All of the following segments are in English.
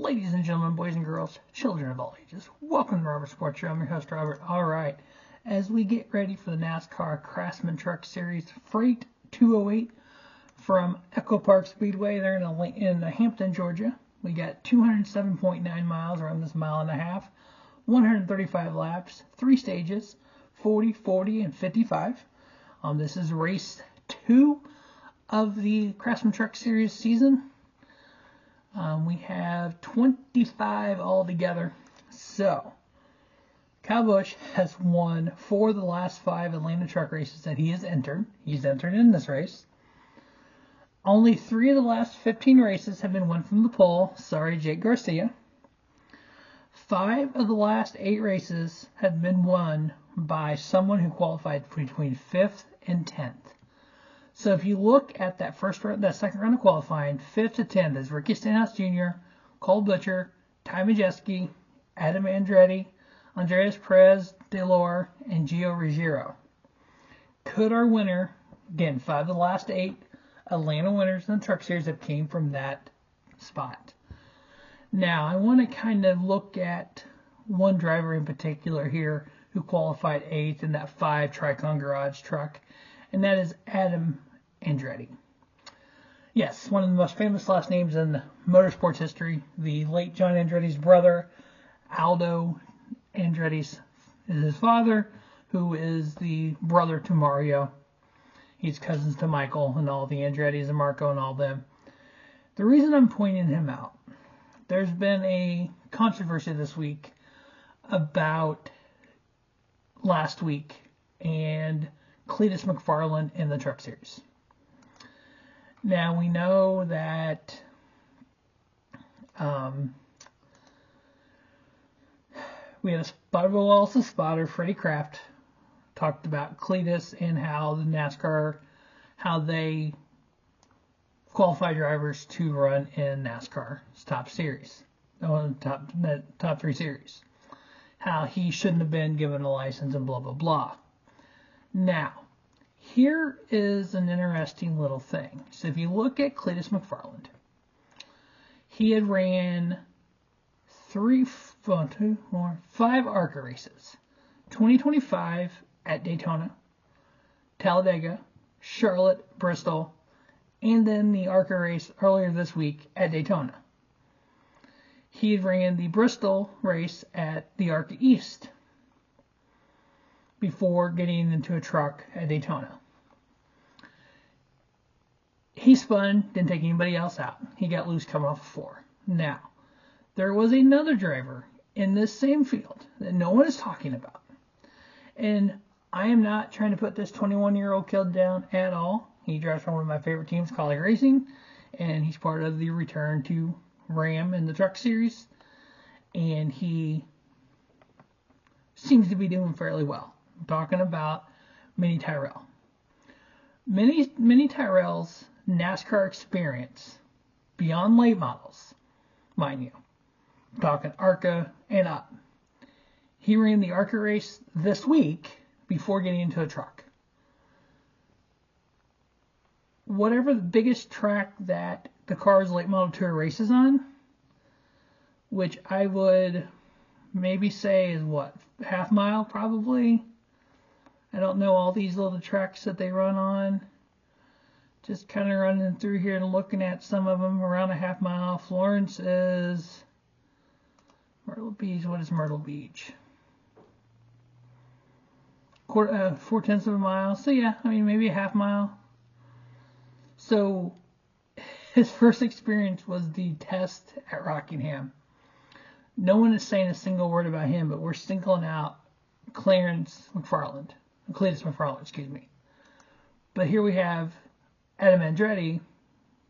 Ladies and gentlemen, boys and girls, children of all ages, welcome to Robert Sports Show. I'm your host, Robert. All right, as we get ready for the NASCAR Craftsman Truck Series Freight 208 from Echo Park Speedway, they're in Hampton, Georgia. We got 207.9 miles, around this mile and a half, 135 laps, 3 stages, 40, 40, and 55. This is race 2 of the Craftsman Truck Series season. We have 25 altogether. So, Kyle Busch has won 4 of the last 5 Atlanta truck races that he has entered. He's entered in this race. Only 3 of the last 15 races have been won from the pole. Sorry, Jake Garcia. 5 of the last 8 races have been won by someone who qualified between 5th and 10th. So if you look at that second round of qualifying, 5th to 10th is Ricky Stenhouse Jr., Cole Butcher, Ty Majeski, Adam Andretti, Andreas Perez, Delore, and Gio Ruggiero. Could our winner, again, 5 of the last 8 Atlanta winners in the Truck Series that came from that spot. Now, I want to kind of look at one driver in particular here who qualified 8th in that 5 Tricon Garage truck, and that is Adam Andretti. Yes, one of the most famous last names in motorsports history. The late John Andretti's brother, Aldo Andretti, is his father, who is the brother to Mario. He's cousins to Michael and all the Andrettis and Marco and all them. The reason I'm pointing him out, there's been a controversy this week about last week and Cletus McFarland in the Truck Series. Now we know that we had a spotter, Freddie Kraft, talked about Cletus and how the NASCAR, how they qualify drivers to run in NASCAR's top series, top 3 series. How he shouldn't have been given a license and blah, blah, blah. Now, here is an interesting little thing. So if you look at Cletus McFarland, he had ran 5 ARCA races. 2025 at Daytona, Talladega, Charlotte, Bristol, and then the ARCA race earlier this week at Daytona. He ran the Bristol race at the ARCA East before getting into a truck at Daytona. He spun, didn't take anybody else out. He got loose coming off of 4. Now, there was another driver in this same field that no one is talking about. And I am not trying to put this 21-year-old kid down at all. He drives for one of my favorite teams, Collie Racing, and he's part of the return to Ram in the Truck Series. And he seems to be doing fairly well. I'm talking about Minnie Tyrell. Minnie Tyrell's NASCAR experience beyond late models, mind you. I'm talking ARCA and up. He ran the ARCA race this week before getting into a truck. Whatever the biggest track that the car's late model tour races on, which I would maybe say is what, half mile probably. I don't know all these little tracks that they run on. Just kind of running through here and looking at some of them around a half mile. Florence is Myrtle Beach. What is Myrtle Beach? 4/10 of a mile. So yeah, I mean maybe a half mile. So his first experience was the test at Rockingham. No one is saying a single word about him, but we're singling out Cletus McFarland, excuse me. But here we have Adam Andretti,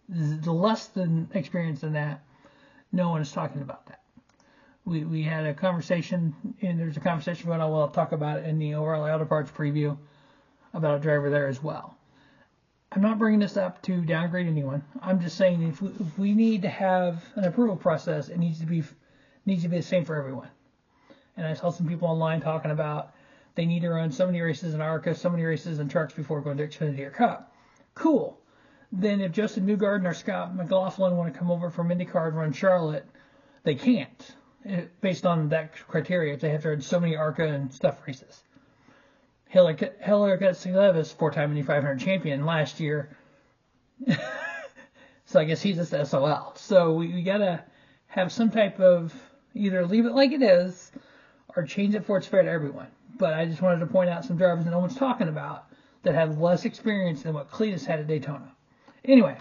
the less than experience than that. No one is talking about that. We had a conversation, and there's a conversation going on. Well, I'll talk about it in the overall Auto Parts preview about a driver there as well. I'm not bringing this up to downgrade anyone. I'm just saying if we need to have an approval process, it needs to be the same for everyone. And I saw some people online talking about they need to run so many races in ARCA, so many races in trucks before going to Xfinity or Cup. Cool. Then if Justin Newgarden or Scott McLaughlin want to come over from IndyCar and run Charlotte, they can't, based on that criteria. They have to run so many ARCA and stuff races. Hiller Got 4-time Indy 500 champion last year. So I guess he's just SOL. So we gotta have some type of, either leave it like it is or change it for it's fair to everyone. But I just wanted to point out some drivers that no one's talking about that had less experience than what Cletus had at Daytona. Anyway,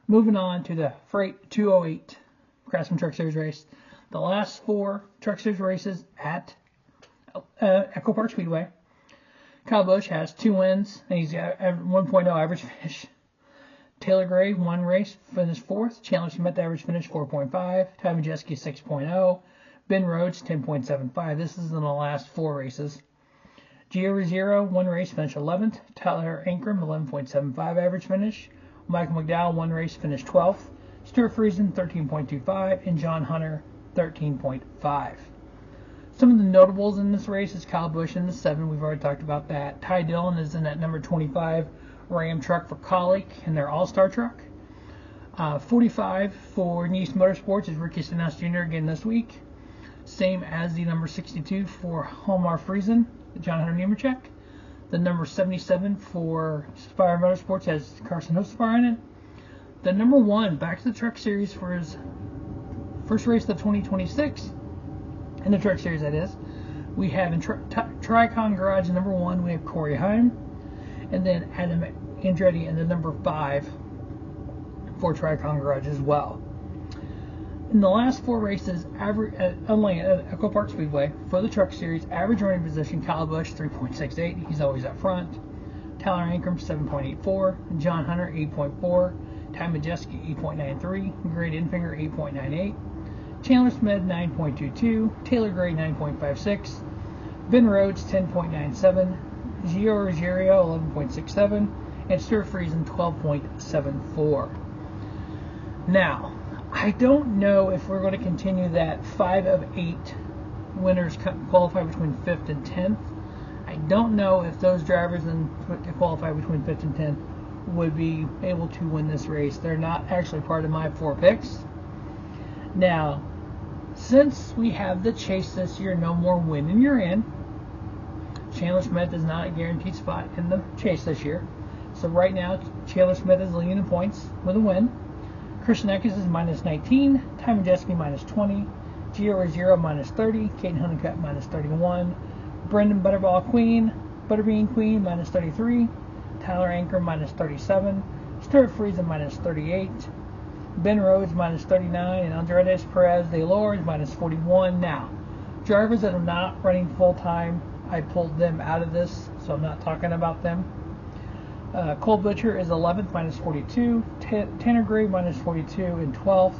moving on to the FR8 208 Craftsman Truck Series race. The last 4 Truck Series races at Echo Park Speedway. Kyle Busch has 2 wins, and he's got 1.0 average finish. Taylor Gray, 1 race, finished 4th. Chandler Smith, average finish 4.5. Ty Majeski, 6.0. Ben Rhodes, 10.75. This is in the last 4 races. Gio Ruggiero, 1 race, finished 11th. Tyler Ankrum, 11.75 average finish. Michael McDowell, 1 race, finished 12th. Stuart Friesen, 13.25. And John Hunter, 13.5. Some of the notables in this race is Kyle Busch in the 7. We've already talked about that. Ty Dillon is in that number 25 Ram truck for Colic in their All-Star truck. 45 for Nice Motorsports is Ricky Stenhouse Jr. again this week. Same as the number 62 for Homar Friesen, John Hunter Nemechek. The number 77 for Spire Motorsports has Carson Hocevar in it. The number 1 back to the Truck Series for his first race of 2026. In the Truck Series, that is. We have in Tricon Garage number 1, we have Corey Heim. And then Adam Andretti in the number 5 for Tricon Garage as well. In the last 4 races, at Echo Park Speedway, for the Truck Series, average running position, Kyle Busch, 3.68. He's always up front. Tyler Ankrum, 7.84. John Hunter, 8.4. Ty Majeski, 8.93. Greg Enfinger, 8.98. Chandler Smith, 9.22. Taylor Gray, 9.56. Ben Rhodes, 10.97. Gio Ruggiero, 11.67. And Stuart Friesen, 12.74. Now, I don't know if we're going to continue that 5 of 8 winners qualify between 5th and 10th. I don't know if those drivers that qualify between 5th and 10th would be able to win this race. They're not actually part of my 4 picks. Now, since we have the chase this year, no more win and you're in. Chandler Smith is not a guaranteed spot in the chase this year. So right now, Chandler Smith is leading in points with a win. Christian Eckes is minus 19. Ty Majeski minus 20. Gio Ruggiero minus 30. Caden Honeycutt minus 31. Brendan Butterbean Queen minus 33. Tyler Ankrum minus 37. Stuart Friesen minus 38. Ben Rhodes minus 39. And Andres Perez de Lourdes minus 41. Now, drivers that are not running full time, I pulled them out of this, so I'm not talking about them. Cole Butcher is 11th, minus 42. Tanner Gray, minus 42 and 12th.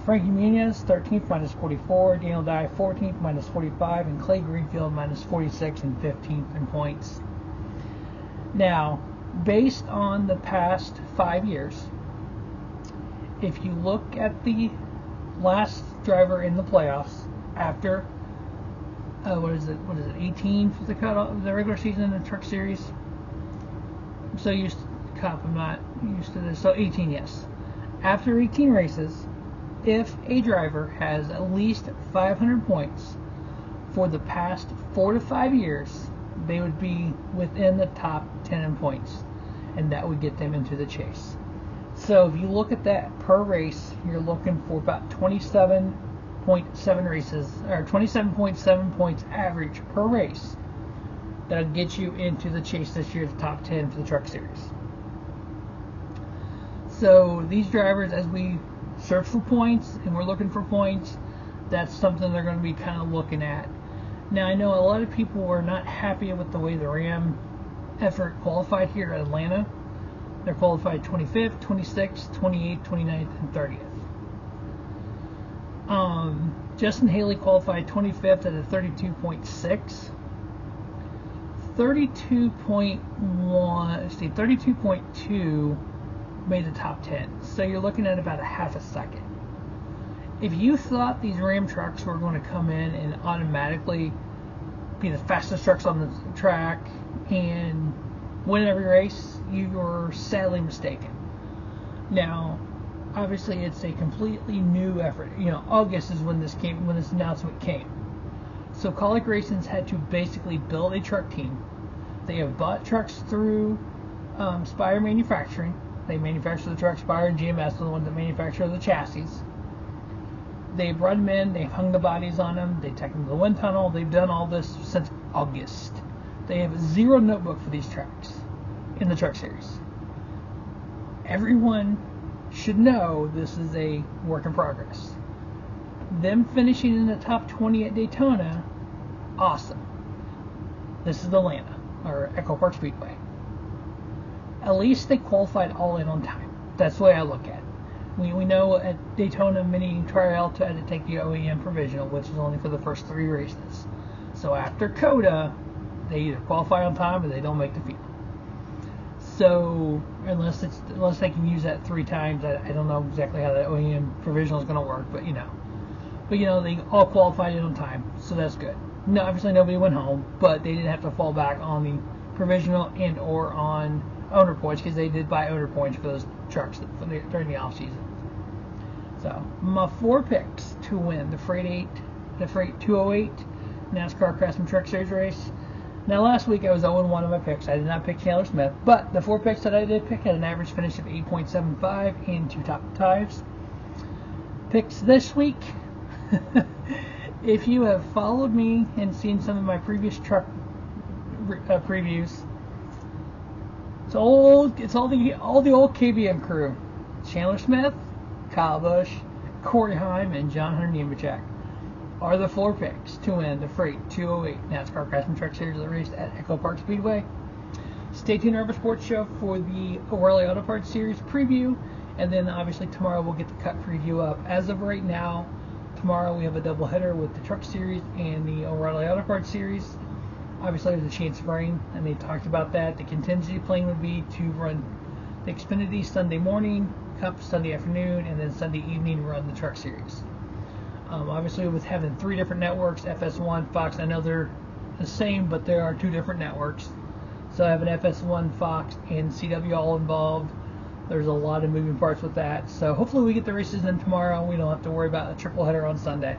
Frankie Muniz, 13th, minus 44. Daniel Dye, 14th, minus 45. And Clay Greenfield, minus 46 and 15th in points. Now, based on the past 5 years, if you look at the last driver in the playoffs after, what is it, 18 for the cutoff of the regular season in the Truck Series? I'm so used to Cup, I'm not used to this. So 18, yes. After 18 races, if a driver has at least 500 points for the past 4 to 5 years, they would be within the top 10 in points, and that would get them into the chase. So if you look at that per race, you're looking for about 27.7 races, or 27.7 points average per race. That'll get you into the chase this year, the top 10 for the Truck Series. So these drivers, as we search for points and we're looking for points, that's something they're going to be kind of looking at. Now, I know a lot of people were not happy with the way the Ram effort qualified here at Atlanta. They're qualified 25th, 26th, 28th, 29th, and 30th. Justin Haley qualified 25th at a 32.6. 32.2 made the top 10. So you're looking at about a half a second. If you thought these Ram trucks were going to come in and automatically be the fastest trucks on the track and win every race, you were sadly mistaken. Now, obviously it's a completely new effort. August is when this announcement came. So Colic Racing's had to basically build a truck team. They have bought trucks through Spire Manufacturing. They manufacture the trucks. Spire and GMS are the ones that manufacture the chassis. They brought them in. They've hung the bodies on them. They took them to the wind tunnel. They've done all this since August. They have 0 notebook for these trucks in the truck series. Everyone should know this is a work in progress. Them finishing in the top 20 at Daytona, awesome. This is Atlanta, or Echo Park Speedway. At least they qualified all in on time. That's the way I look at it. We know at Daytona, many tryout had to take the OEM provisional, which is only for the first 3 races. So after COTA, they either qualify on time or they don't make the field. So unless they can use that 3 times, I don't know exactly how that OEM provisional is going to work, but they all qualified in on time, so that's good. No, obviously nobody went home, but they didn't have to fall back on the provisional and or on owner points, because they did buy owner points for those trucks during the off season. So my 4 picks to win the Freight 208 NASCAR Craftsman Truck Series race. Now last week I was 0-1 on my picks. I did not pick Taylor Smith, but the 4 picks that I did pick had an average finish of 8.75 and 2 top ties. Picks this week. If you have followed me and seen some of my previous truck previews, it's all the old KBM crew: Chandler Smith, Kyle Busch, Corey Heim, and John Hunter Nemechek are the 4 picks to win the Freight 208 NASCAR Craftsman Truck Series that raced at Echo Park Speedway. Stay tuned to our sports show for the O'Reilly Auto Parts Series preview, and then obviously tomorrow we'll get the Cup preview up. As of right now, tomorrow we have a doubleheader with the Truck Series and the O'Reilly Auto Parts Series. Obviously there's a chance of rain, and they talked about that. The contingency plan would be to run the Xfinity Sunday morning, Cup Sunday afternoon, and then Sunday evening run the Truck Series. Obviously with having 3 different networks, FS1, Fox, I know they're the same, but there are 2 different networks. So having FS1, Fox, and CW all involved, there's a lot of moving parts with that. So hopefully we get the races in tomorrow. We don't have to worry about a triple header on Sunday.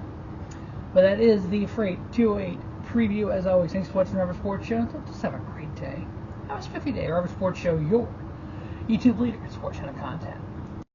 But that is the Freight 208 preview. As always, thanks for watching the Rubber Sports Show. Just have a great day. Have a spiffy day. Rubber Sports Show, your YouTube leader in sports channel content.